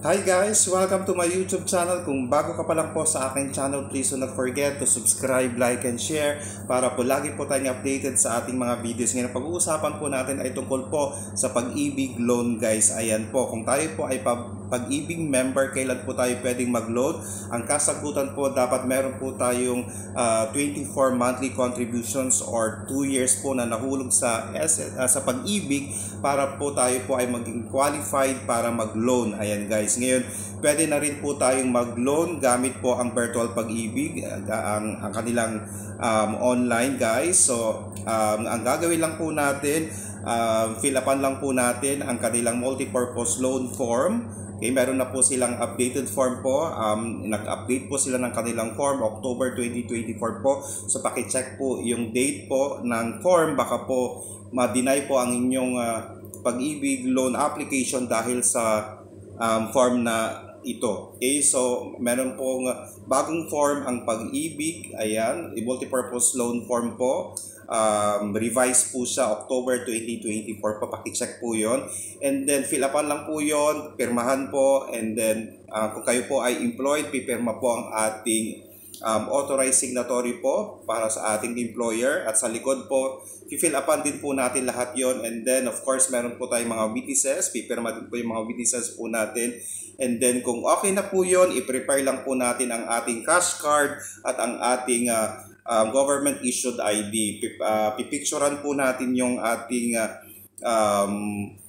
Hi guys! Welcome to my YouTube channel. Kung bago ka pa lang po sa aking channel, please do not forget to subscribe, like, and share para po lagi po tayong updated sa ating mga videos. Ngayon, pag-uusapan po natin ay tungkol po sa pag-ibig loan guys. Ayan po, kung tayo po ay pag-ibig member, kailan po tayo pwedeng mag-loan? Ang kasagutan po, dapat meron po tayong 24 monthly contributions or 2 years po na nahulog sa pag-ibig para po tayo po ay maging qualified para mag-loan. Ayan guys. Ngayon, pwede na rin po tayong mag-loan gamit po ang virtual pag-ibig, ang kanilang online guys. So, ang gagawin lang po natin, fill upan lang po natin ang kanilang multi-purpose loan form. Okay, meron na po silang updated form po. Nag-update po sila ng kanilang form October 2024 po. So, paki-check po yung date po ng form. Baka po ma-deny po ang inyong pag-ibig loan application dahil sa form na ito. Okay, so meron pong bagong form ang pag-ibig. Ayan, multi-purpose loan form po. Revise po siya October 2024 po. Paki-check po yon. And then fill upan lang po yon, pirmahan po, and then kung kayo po ay employed, pipirma po ang ating authorized signatory po para sa ating employer, at sa likod po fill upan din po natin lahat yon. And then of course meron po tayong mga witnesses, pipirma din po yung mga witnesses po natin. And then kung okay na po yon, i-prepare lang po natin ang ating cash card at ang ating government issued ID. Pipicturean po natin yung ating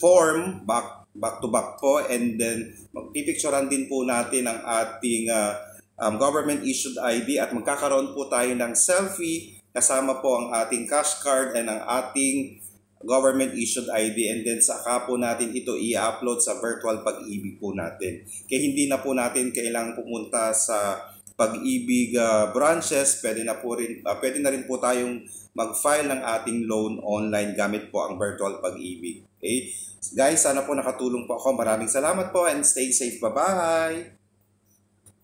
form back to back po, and then pipicturean din po natin ang ating government issued ID, at magkakaroon po tayo ng selfie kasama po ang ating cash card and ang ating government issued ID, and then saka po natin ito i-upload sa virtual pag-ibig po natin. Kaya hindi na po natin kailangang pumunta sa pag-ibig branches. Pwede na rin po tayong mag-file ng ating loan online gamit po ang virtual pag-ibig. Okay? Guys, sana po nakatulong po ako. Maraming salamat po and stay safe. Bye-bye!